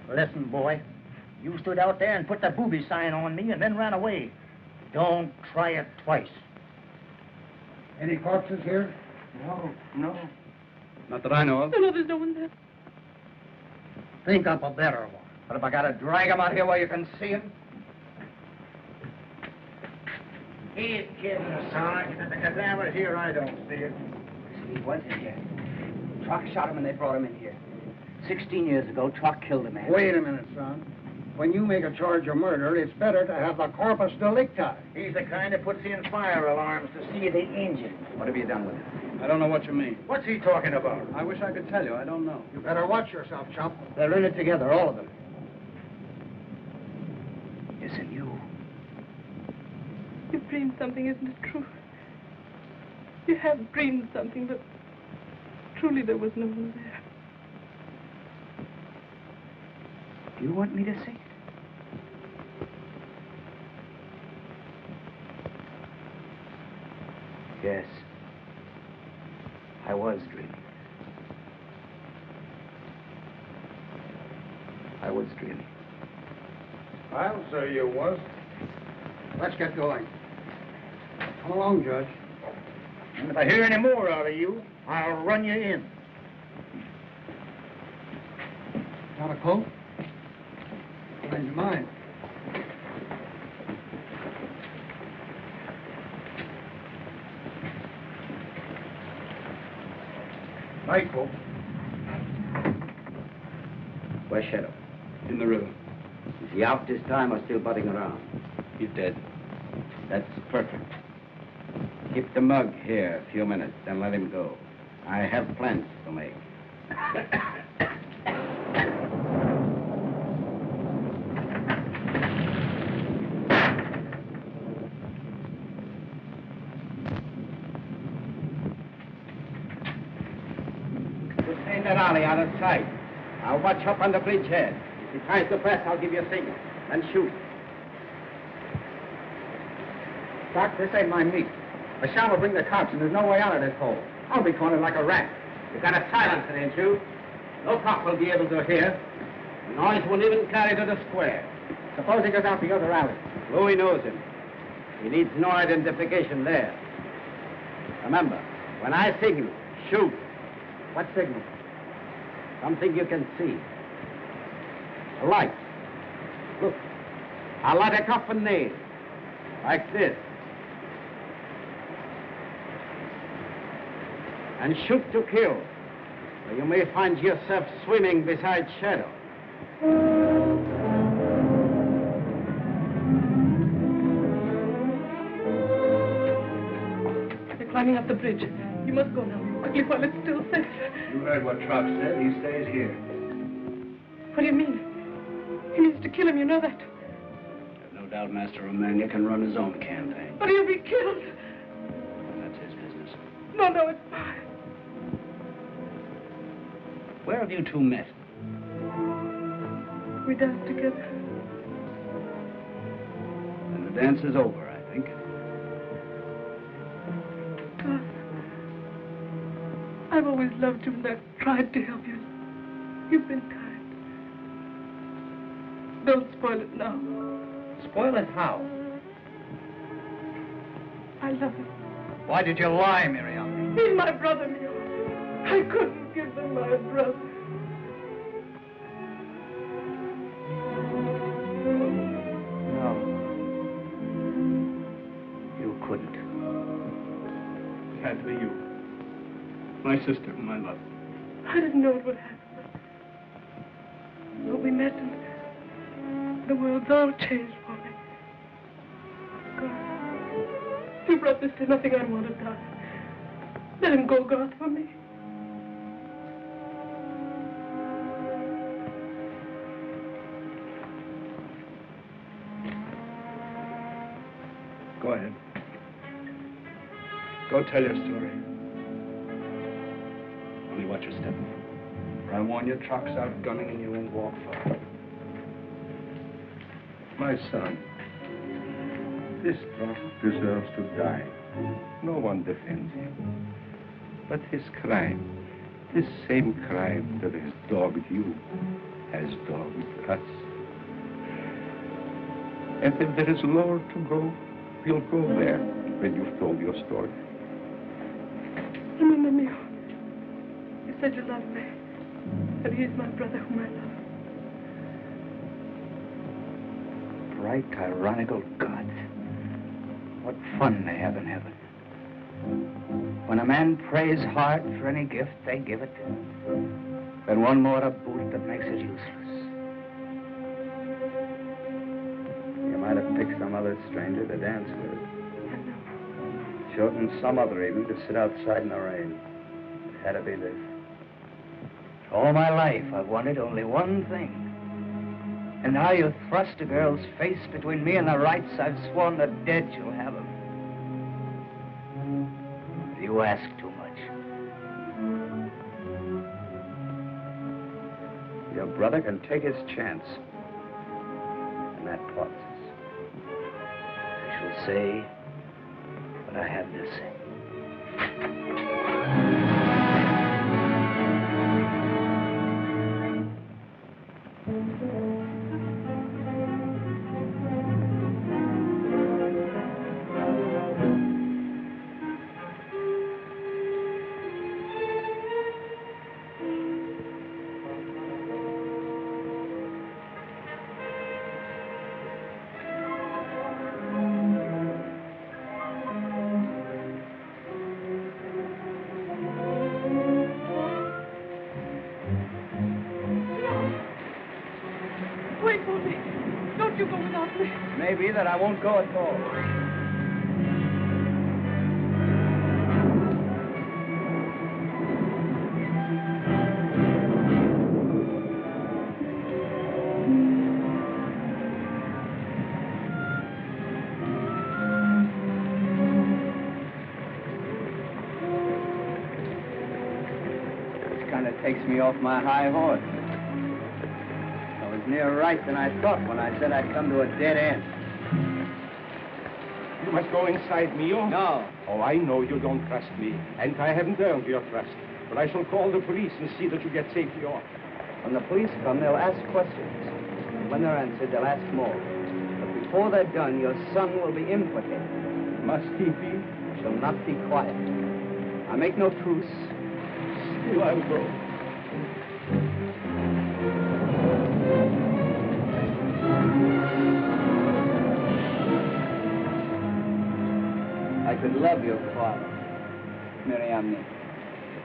Listen, boy. You stood out there and put the booby sign on me and then ran away. Don't try it twice. Any corpses here? No. Not that I know of. No, there's no one there. Think up a better one. But if I gotta drag him out here where you can see him? He's kidding us, Sarge. If the cadaver's here, I don't see it. He was in here. Truck shot him and they brought him in here. 16 years ago, Truck killed a man. Wait a minute, son. When you make a charge of murder, it's better to have the corpus delicti. He's the kind that puts in fire alarms to see the engine. What have you done with him? I don't know what you mean. What's he talking about? I wish I could tell you. I don't know. You better watch yourself, chump. They're in it together, all of them. Isn't you? You've dreamed something, isn't it true? You have dreamed something, but truly there was no one there. Do you want me to say it? Yes. I was dreaming. I was dreaming. I'll say you was. Let's get going. Come along, Judge. And if I hear any more out of you, I'll run you in. Got a coat? Change your mind. Night, folks. Where's Shadow? In the river. Is he out this time or still butting around? He's dead. That's perfect. Keep the mug here a few minutes, then let him go. I have plans to make. Stay that alley out of sight. I'll watch up on the bridgehead. If he tries to press, I'll give you a signal. Then shoot. Doc, this ain't my meat. A shot will bring the cops, and there's no way out of this hole. I'll be cornered like a rat. You got a silencer, ain't you? No cop will be able to hear. The noise won't even carry to the square. Suppose he goes out the other alley. Louis knows him. He needs no identification there. Remember, when I signal, shoot. What signal? Something you can see. A light. Look, I'll light a coffin nail. Like this. And shoot to kill. Or you may find yourself swimming beside Shadow. They're climbing up the bridge. You must go now, quickly, while it's still safe. You heard what Trout said. He stays here. What do you mean? He means to kill him, you know that. I've no doubt Master Romania can run his own campaign. But he'll be killed. That's his business. No, no, it's mine. Where have you two met? We danced together. And the dance is over, I think. God, I've always loved you and I've tried to help you. You've been kind. Don't spoil it now. Spoil it how? I love him. Why did you lie, Miriam? He's my brother, Mio. I couldn't give them my brother. No. You couldn't. It had to be you. My sister, my love. I didn't know it would happen. But we met and the world's all changed for me. God, you brought this to nothing. I want to die. Let him go, God, for me. Go ahead. Go tell your story. Only watch your step. For I warn you, Trout's out gunning and you won't walk far. My son, this Trout deserves to die. No one defends him. But his crime, this same crime that has dogged you, has dogged us. And if there is lower to go, we'll go there when you've told your story. Remember me. You said you loved me. And he's my brother whom I love. Bright, ironical gods. What fun they have in heaven. When a man prays hard for any gift, they give it to him. Then one more to boot that makes it useless. You might have picked some other stranger to dance with. Chosen some other evening to sit outside in the rain. It had to be this. All my life, I've wanted only one thing. And now you thrust a girl's face between me and the rights I've sworn the dead shall have him. You ask too much. Your brother can take his chance. And that passes. I shall say what I have to say. Wait for me. Don't you go without me. Maybe that I won't go at all. This kind of takes me off my high horse. Nearer right than I thought when I said I'd come to a dead end. You must go inside, Mio. No. Oh, I know you don't trust me, and I haven't earned your trust. But I shall call the police and see that you get safely off. When the police come, they'll ask questions. And when they're answered, they'll ask more. But before they're done, your son will be implicated. Must he be? Shall not be quiet. I make no truce. Still I'll go. I could love your father, Miriam.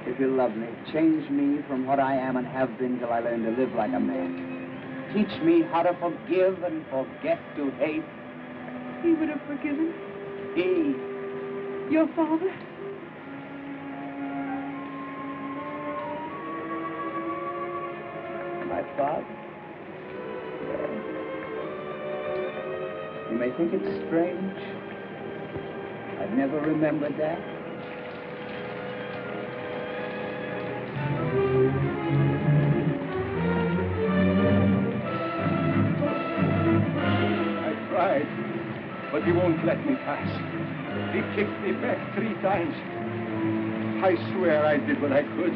If you love me, change me from what I am and have been till I learn to live like a man. Teach me how to forgive and forget to hate. He would have forgiven. He. Your father? My father? Yes. You may think it's strange. I've never remembered that. I tried, but he won't let me pass. He kicked me back 3 times. I swear I did what I could.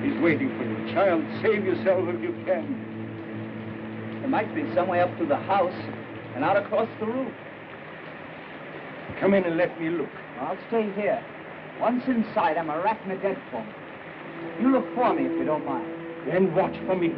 He's waiting for you. Child, save yourself if you can. There might be some way up to the house and out across the roof. Come in and let me look. I'll stay here. Once inside, I'm a rat in a dead fall. You look for me if you don't mind. Then watch for me.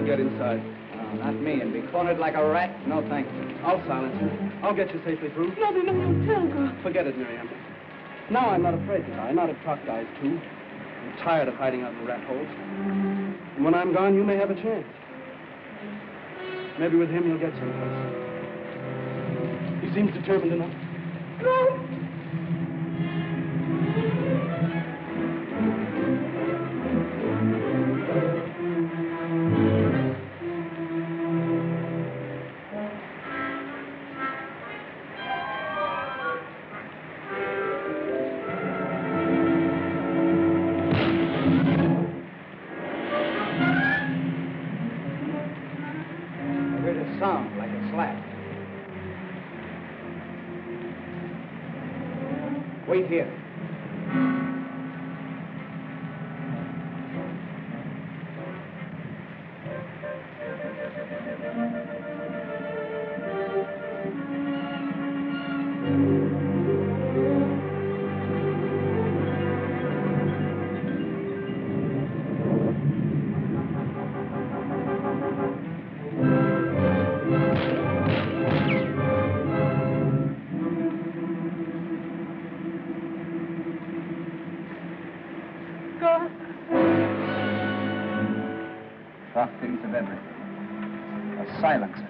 Get inside. No, not me. And be cornered like a rat? No, thank you. I'll silence you. I'll get you safely through. No, tell God. Forget it, Miriam. Now I'm not afraid to die. Not of truck guys, too. I'm tired of hiding out in rat holes. And when I'm gone, you may have a chance. Maybe with him you'll get someplace. He seems determined enough. No! Sound like a slap. Wait here. Doc thinks of everything. A silencer.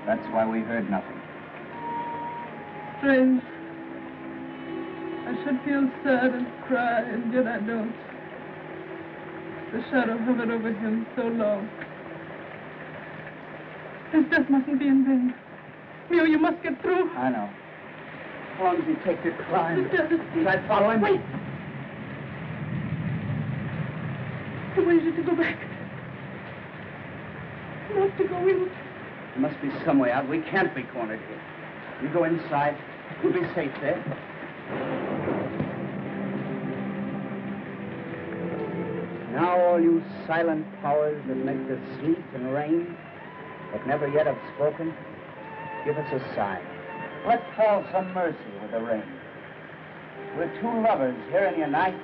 That's why we heard nothing. Strange. I should feel sad and cry, and yet I don't. The shadow hovered over him so long. His death mustn't be in vain. Mio, you must get through. I know. How long does he take to climb? His death is... Should I follow him? Wait! I want you to go back. Not to go in. There must be some way out. We can't be cornered here. You go inside. You'll be safe there. Now all you silent powers that make the sleet and rain, but never yet have spoken, give us a sign. Let fall some mercy with the rain. We're 2 lovers here in your night,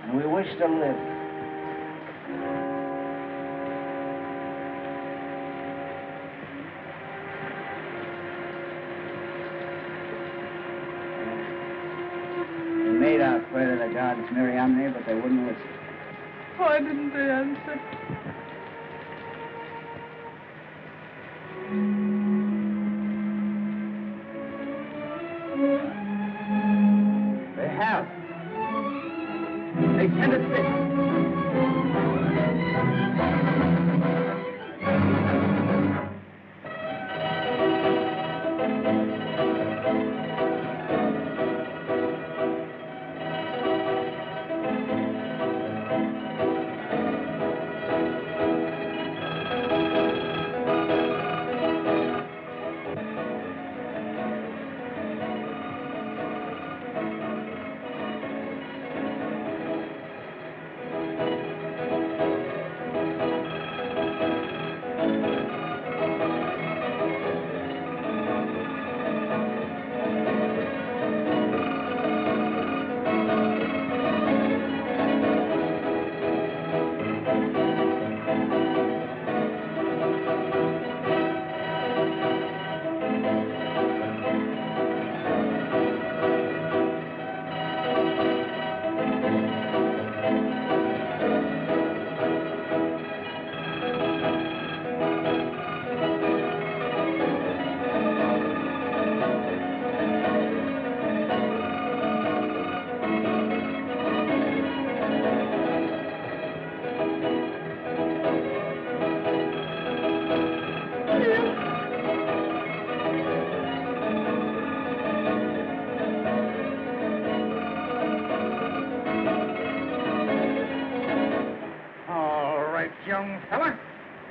and we wish to live. They made out where the gods Miriamne, but they wouldn't listen. Why didn't they answer? They have. They sent us this.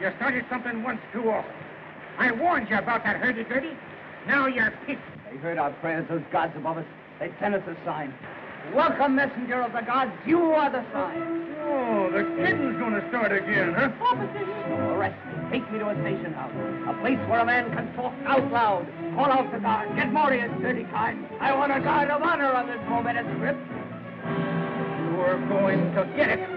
You started something once too often. I warned you about that hurdy-gurdy. Now you're pissed. They heard our prayers, those gods above us. They sent us a sign. Welcome, messenger of the gods. You are the sign. Oh, the kidding's gonna start again, huh? Arrest me. Take me to a station house. A place where a man can talk out loud. Call out the guard. Get more of his dirty kind. I want a guard of honor on this momentous trip. You're going to get it.